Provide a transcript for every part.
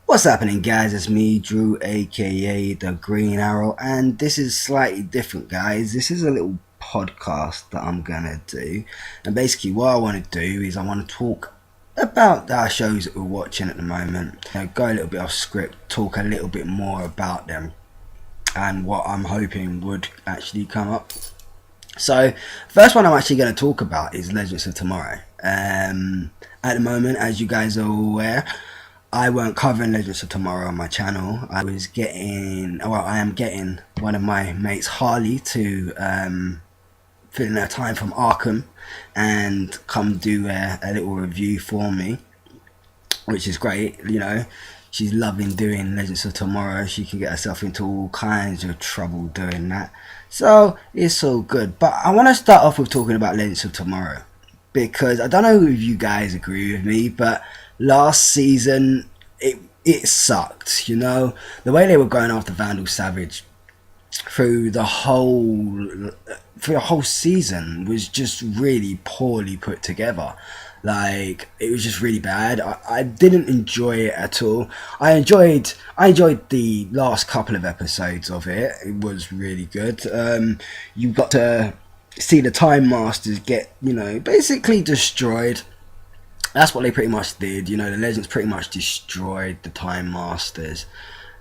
What's happening, guys? It's me, Drew, aka the Green Arrow, and this is slightly different, guys. This is a little podcast that I'm gonna do, and basically, what I want to do is I want to talk about our shows that we're watching at the moment. Go a little bit off script, talk a little bit more about them, and what I'm hoping would actually come up. So, first one I'm actually going to talk about is Legends of Tomorrow. At the moment, as you guys are aware, I weren't covering Legends of Tomorrow on my channel. I am getting one of my mates, Harley, to fill in their time from Arkham and come do a little review for me, which is great. She's loving doing Legends of Tomorrow. She can get herself into all kinds of trouble doing that. So it's all good. But I want to start off with talking about Legends of Tomorrow, because I don't know if you guys agree with me, but last season it sucked. The way they were going after Vandal Savage through the whole season was just really poorly put together. Like, it was just really bad. I didn't enjoy it at all. I enjoyed the last couple of episodes of it. It was really good. You got to see the Time Masters get, basically destroyed. That's what they pretty much did. The Legends pretty much destroyed the Time Masters,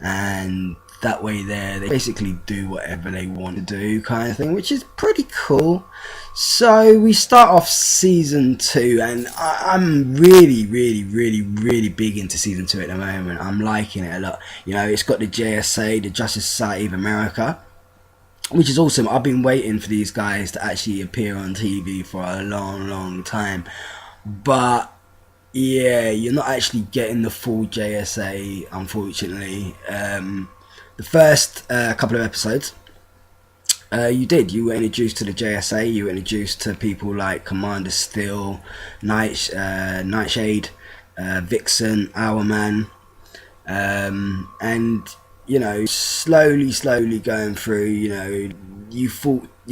and that way they basically do whatever they want to do, kind of thing, which is pretty cool. So we start off season 2, and I'm really big into season 2 at the moment. I'm liking it a lot. It's got the JSA, the Justice Society of America, which is awesome. I've been waiting for these guys to actually appear on TV for a long time, but yeah, you're not actually getting the full JSA, unfortunately. The first couple of episodes, you were introduced to the JSA. You were introduced to people like Commander Steel, Nightshade, Vixen, Hourman, and slowly going through. You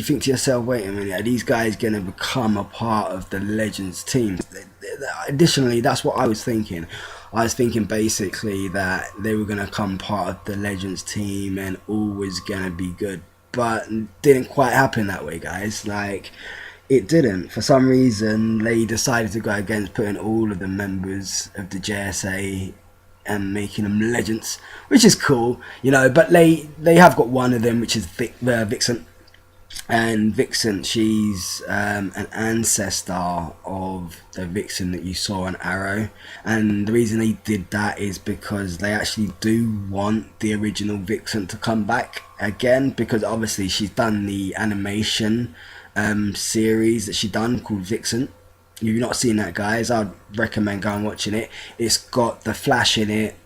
think to yourself, wait a minute, are these guys going to become a part of the Legends team? Additionally, that's what I was thinking. I was thinking basically that they were going to come part of the Legends team and all was going to be good. But didn't quite happen that way, guys. Like, it didn't. For some reason, they decided to go against putting all of the members of the JSA and making them Legends, which is cool, but they have got one of them, which is Vixen. And Vixen, she's an ancestor of the Vixen that you saw on Arrow, and the reason they did that is because they actually do want the original Vixen to come back again, because obviously she's done the animation series that she done called Vixen. If you've not seen that, guys, I'd recommend going watching it. It's got the Flash in it.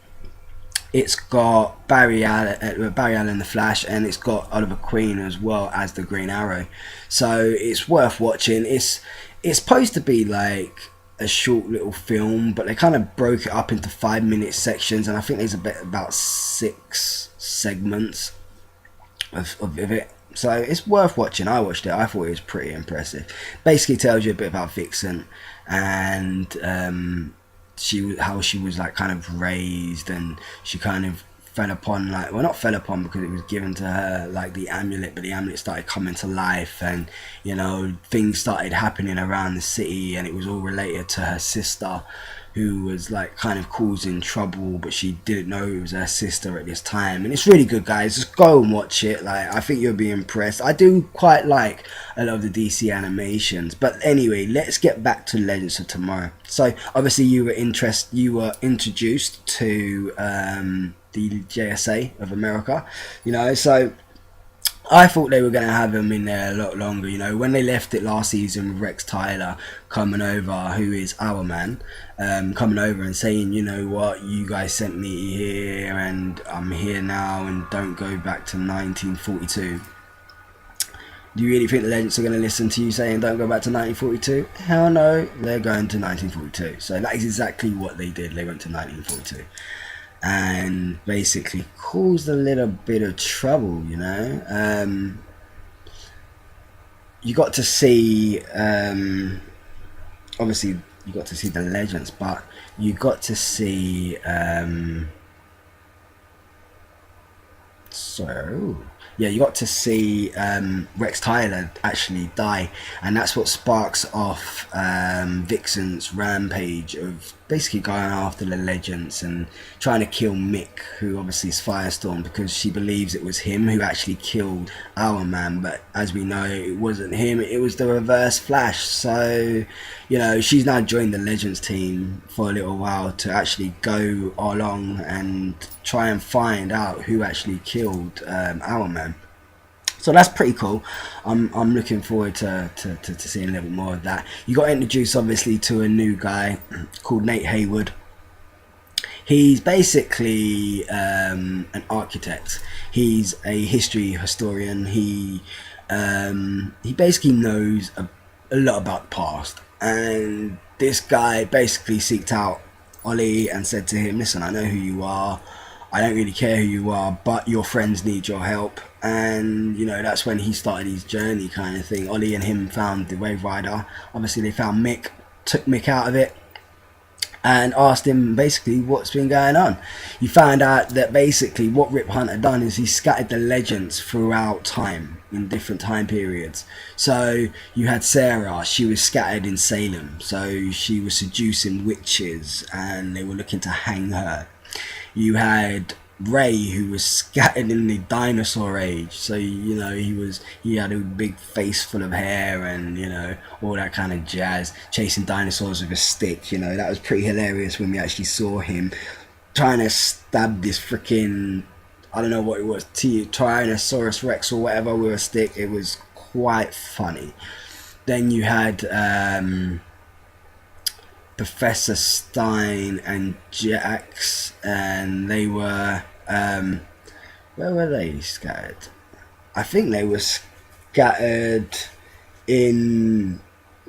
It's got Barry Allen, the Flash, and it's got Oliver Queen as well as the Green Arrow. So it's worth watching. It's supposed to be like a short little film, but they kind of broke it up into 5-minute sections, and I think there's about 6 segments of it. So it's worth watching. I watched it. I thought it was pretty impressive. Basically tells you a bit about Vixen and how she was like kind of raised, and she kind of fell upon, like, well, not fell upon because it was given to her, like the amulet, but the amulet started coming to life, and things started happening around the city, and it was all related to her sister, who was like kind of causing trouble, but she didn't know it was her sister at this time. And it's really good, guys. Just go and watch it. Like, I think you'll be impressed. I do quite like a lot of the DC animations. But anyway, let's get back to Legends of Tomorrow. So obviously you were introduced to the JSA of America, so I thought they were going to have him in there a lot longer. When they left it last season with Rex Tyler coming over, who is Hourman, coming over and saying, what, you guys sent me here and I'm here now, and don't go back to 1942. Do you really think the Legends are going to listen to you saying don't go back to 1942? Hell no, they're going to 1942. So that is exactly what they did. They went to 1942. And basically caused a little bit of trouble, You got to see, obviously you got to see the Legends, but you got to see sorry. Ooh. Yeah, you got to see Rex Tyler actually die, and that's what sparks off Vixen's rampage of basically going after the legends and trying to kill Mick, who obviously is Firestorm, because she believes it was him who actually killed our man. But as we know, it wasn't him; it was the Reverse Flash. So, you know, she's now joined the Legends team for a little while to actually go along and try and find out who actually killed our man. So that's pretty cool. I'm looking forward to seeing a little bit more of that. You got introduced obviously to a new guy called Nate Haywood. He's basically an architect. He's a history historian. He basically knows a lot about the past. And this guy basically seeked out Ollie and said to him, listen, I know who you are. I don't really care who you are, but your friends need your help. And, you know, that's when he started his journey kind of thing. Ollie and him found the Wave Rider. Obviously, they found Mick, took Mick out of it, and asked him basically what's been going on. You found out that basically what Rip Hunt had done is he scattered the legends throughout time in different time periods. So you had Sarah, she was scattered in Salem, so she was seducing witches and they were looking to hang her. You had Ray, who was scattered in the dinosaur age, so you know he had a big face full of hair and you know all that kind of jazz, chasing dinosaurs with a stick. You know, that was pretty hilarious when we actually saw him trying to stab this freaking, I don't know what it was, Tyrannosaurus Rex or whatever with a stick. It was quite funny. Then you had Professor Stein and Jax, and they were where were they scattered? I think they were scattered in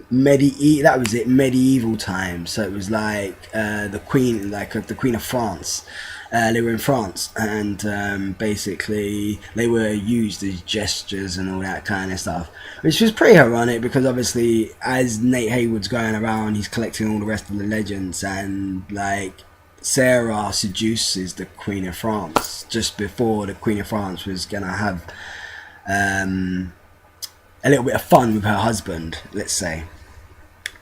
medieval times. So it was like the Queen, the Queen of France. They were in France, and basically they were used as gestures and all that kind of stuff, which was pretty ironic because obviously as Nate Haywood's going around, he's collecting all the rest of the legends, and like Sarah seduces the Queen of France just before the Queen of France was gonna have a little bit of fun with her husband, let's say,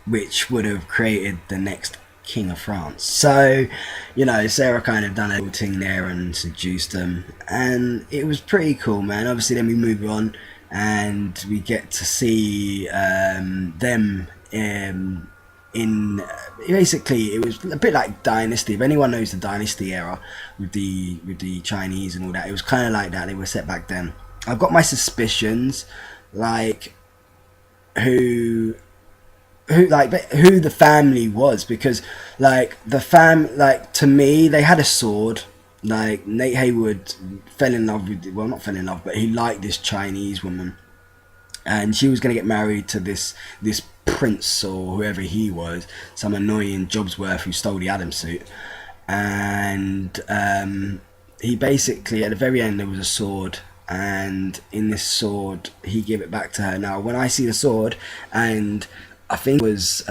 which would have created the next King of France. So, you know, Sarah kind of done a little thing there and seduced them, and it was pretty cool, man. Obviously, then we move on and we get to see them in basically it was a bit like Dynasty. If anyone knows the Dynasty era with the Chinese and all that, it was kind of like that. They were set back then. I've got my suspicions, like who the family was, because like to me they had a sword. Like Nate Haywood fell in love with, well, not fell in love, but he liked this Chinese woman, and she was going to get married to this prince or whoever he was, some annoying Jobsworth who stole the Adam suit. And he basically, at the very end, there was a sword, and in this sword he gave it back to her. Now when I see the sword, and I think it was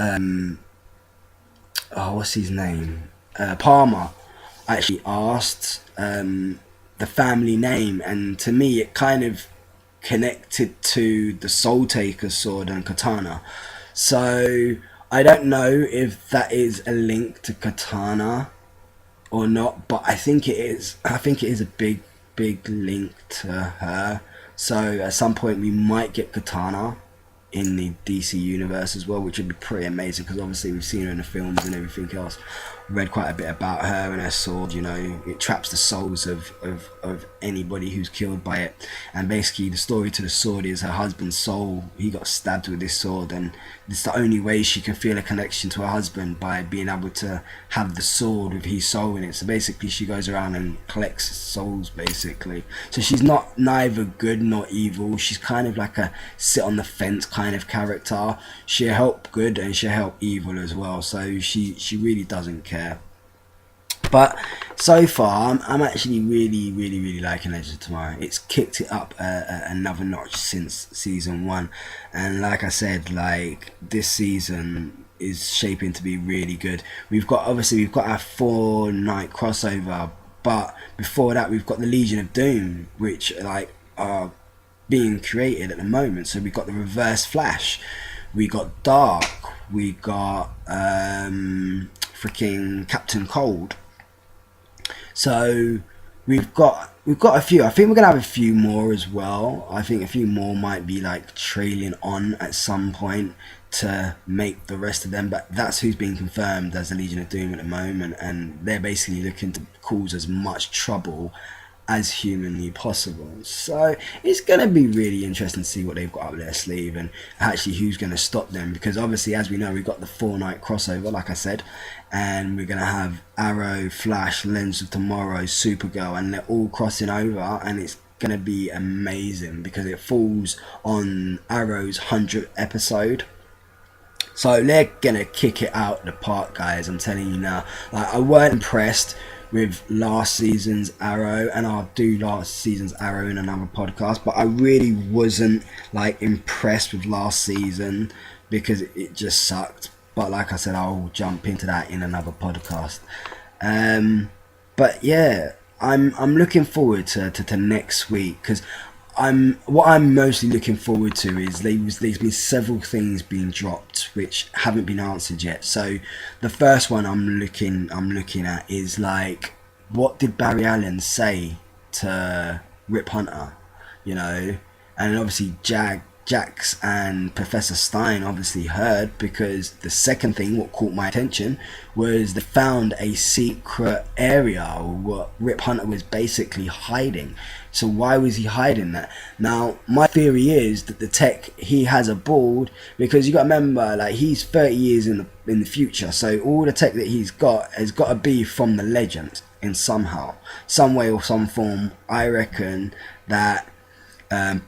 what's his name, Palmer actually asked the family name, and to me it kind of connected to the Soul Taker's sword and katana. So I don't know if that is a link to katana or not, but I think it is. I think it is a big link to her. So at some point we might get katana in the DC universe as well, which would be pretty amazing, because obviously we've seen her in the films and everything else. Read quite a bit about her and her sword. You know, it traps the souls of anybody who's killed by it, and basically the story to the sword is her husband's soul. He got stabbed with this sword, and it's the only way she can feel a connection to her husband, by being able to have the sword with his soul in it. So basically she goes around and collects souls basically. So she's not neither good nor evil. She's kind of like a sit on the fence kind of character. She'll help good and she'll help evil as well. So she really doesn't care. But so far I'm actually really liking Legends of Tomorrow. It's kicked it up another notch since season 1, and like I said, like this season is shaping to be really good. We've got our 4-night crossover But before that, we've got the Legion of Doom, which like are being created at the moment. So we've got the Reverse Flash, we got Dark, we got freaking Captain Cold. So we've got a few. I think we're gonna have a few more as well. I think a few more might be like trailing on at some point to make the rest of them, but that's who's being confirmed as the Legion of Doom at the moment, and they're basically looking to cause as much trouble as humanly possible. So it's going to be really interesting to see what they've got up their sleeve and actually who's going to stop them, because obviously, as we know, we've got the 4-night crossover, like I said, and we're going to have Arrow, Flash, Legends of Tomorrow, Supergirl, and they're all crossing over, and it's going to be amazing because it falls on Arrow's 100th episode. So they're going to kick it out the park, guys. I'm telling you now. Like, I weren't impressed with last season's Arrow, and I'll do last season's Arrow in another podcast, but I really wasn't like impressed with last season because it just sucked. But like I said, I'll jump into that in another podcast. But yeah, I'm looking forward to next week, because what I'm mostly looking forward to is there's been several things being dropped which haven't been answered yet. So the first one I'm looking at is like, what did Barry Allen say to Rip Hunter, you know? And obviously Jax and Professor Stein obviously heard, because the second thing what caught my attention was they found a secret area what Rip Hunter was basically hiding. So why was he hiding that? Now my theory is that the tech he has aboard, because you got to remember, like, he's 30 years in the future, so all the tech that he's got has got to be from the Legends in some way or some form. I reckon that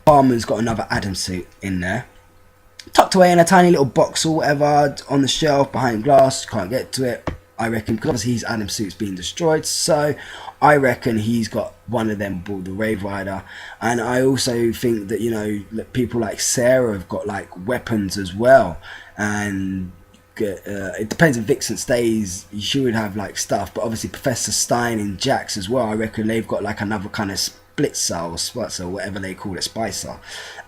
Palmer's got another Adam suit in there, tucked away in a tiny little box or whatever on the shelf behind glass. Can't get to it, I reckon, because obviously his Adam suit's been destroyed. So I reckon he's got one of them aboard the Wave Rider. And I also think that, you know, people like Sarah have got like weapons as well. And it depends if Vixen stays, she would have like stuff. But obviously Professor Stein and Jax as well, I reckon they've got like another kind of Splitzer or Sputzer, whatever they call it, Spicer.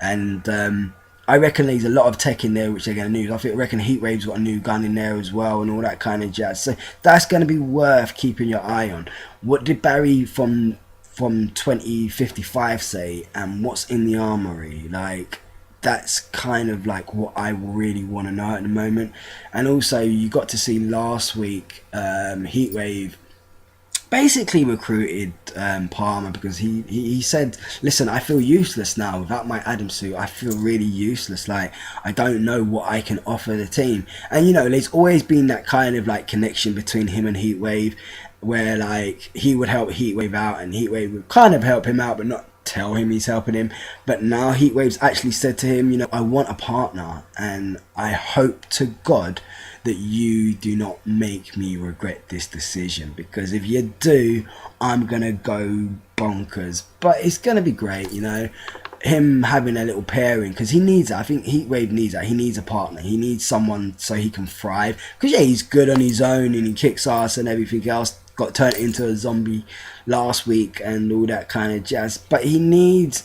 And I reckon there's a lot of tech in there which they're going to use. I reckon Heatwave's got a new gun in there as well and all that kind of jazz. So that's going to be worth keeping your eye on. What did Barry from 2055 say, and what's in the armory? Like, that's kind of like what I really want to know at the moment. And also, you got to see last week, Heatwave basically recruited Palmer, because he said, listen, I feel useless now without my Adam suit. I feel really useless. Like, I don't know what I can offer the team. And you know, there's always been that kind of like connection between him and Heatwave, where like he would help Heatwave out and Heatwave would kind of help him out but not tell him he's helping him. But now Heatwave's actually said to him, you know, I want a partner, and I hope to God that you do not make me regret this decision, because if you do, I'm gonna go bonkers. But it's gonna be great, you know, him having a little pairing, because he needs it. I think Heatwave needs that. He needs a partner. He needs someone so he can thrive, because yeah, he's good on his own and he kicks ass and everything else. Got turned into a zombie last week and all that kind of jazz, but he needs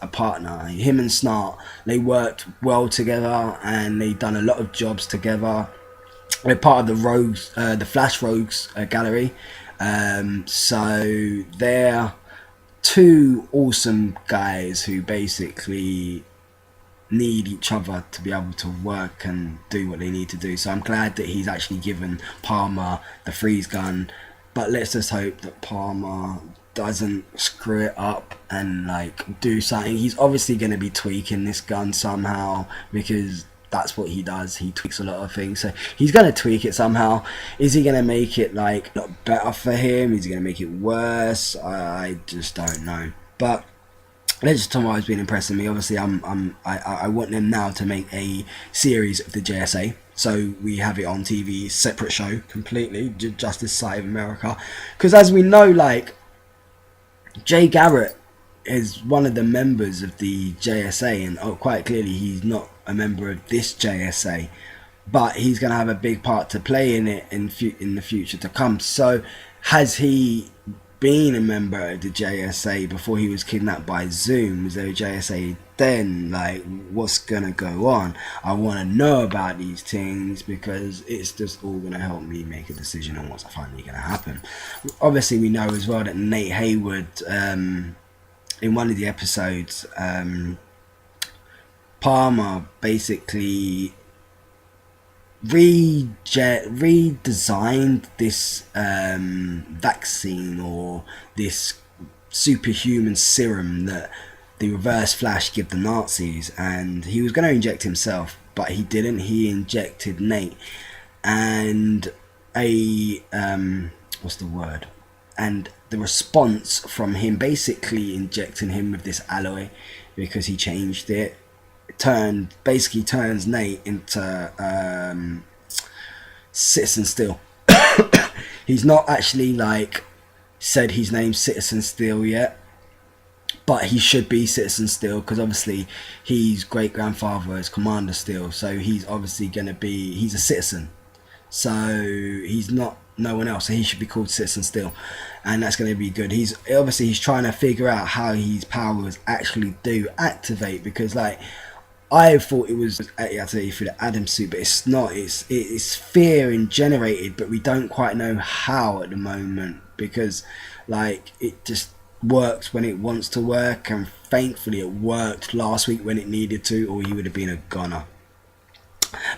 a partner. Him and Snart, they worked well together and they done a lot of jobs together. They're part of the Rogues, the Flash Rogues gallery, so they're two awesome guys who basically need each other to be able to work and do what they need to do. So I'm glad that he's actually given Palmer the freeze gun, but let's just hope that Palmer doesn't screw it up and like do something. He's obviously going to be tweaking this gun somehow, because that's what he does. He tweaks a lot of things, so he's going to tweak it somehow. Is he going to make it like not better for him? Is he going to make it worse? I just don't know. But Legends of Tomorrow has been impressing me. Obviously, I want them now to make a series of the JSA, so we have it on TV, separate show completely, Justice Society of America. Because as we know, like, Jay Garrett is one of the members of the JSA, and quite clearly he's not a member of this JSA, but he's going to have a big part to play in it in the future to come. So has he been a member of the JSA before he was kidnapped by Zoom? Was there a JSA then? Like, what's gonna go on? I want to know about these things because it's just all gonna help me make a decision on what's finally gonna happen. Obviously, we know as well that Nate Haywood, in one of the episodes, Palmer basically redesigned this vaccine, or this superhuman serum that the Reverse Flash give the Nazis, and he was going to inject himself, but he didn't. He injected Nate, and what's the word? And the response from him basically injecting him with this alloy, because he changed it, basically turns Nate into Citizen Steel. He's not actually like said his name's Citizen Steel yet, but he should be Citizen Steel because obviously his great grandfather is Commander Steel, so he's obviously gonna be, he's a citizen, so he's not no one else, so he should be called Citizen Steel, and that's going to be good. He's trying to figure out how his powers actually do activate, because like I thought it was through the Adam suit, but it's not. It's fear generated, but we don't quite know how at the moment, because like it just works when it wants to work, and thankfully it worked last week when it needed to, or he would have been a goner.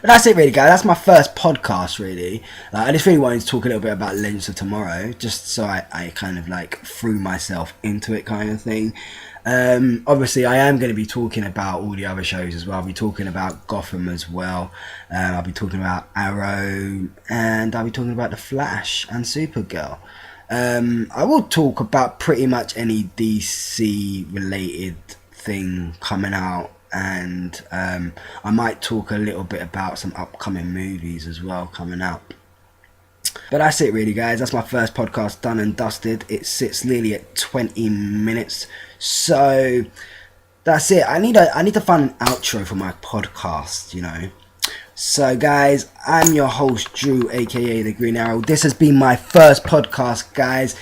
But that's it really, guys. That's my first podcast really. I just really wanted to talk a little bit about Legends of Tomorrow, just so I kind of like threw myself into it kind of thing. Obviously I am going to be talking about all the other shows as well. I'll be talking about Gotham as well. I'll be talking about Arrow, and I'll be talking about The Flash and Supergirl. I will talk about pretty much any DC related thing coming out, and I might talk a little bit about some upcoming movies as well coming out. But that's it really, guys. That's my first podcast done and dusted. It sits nearly at 20 minutes, so that's it. I need to find an outro for my podcast, you know. So guys, I'm your host Drew, aka The Green Arrow. This has been my first podcast, guys.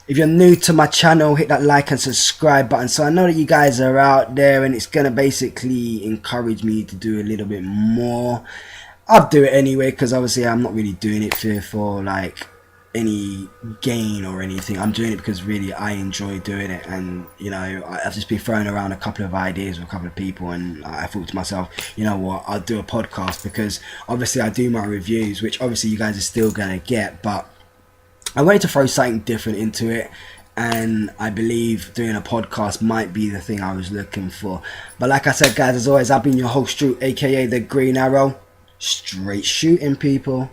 If you're new to my channel, hit that like and subscribe button, so I know that you guys are out there, and it's gonna basically encourage me to do a little bit more. I'll do it anyway, because obviously I'm not really doing it for like any gain or anything. I'm doing it because really I enjoy doing it, and you know, I've just been throwing around a couple of ideas with a couple of people, and I thought to myself, you know what, I'll do a podcast, because obviously I do my reviews, which obviously you guys are still gonna get, but I wanted to throw something different into it, and I believe doing a podcast might be the thing I was looking for. But like I said, guys, as always, I've been your host Drew, aka The Green Arrow. Straight shooting, people.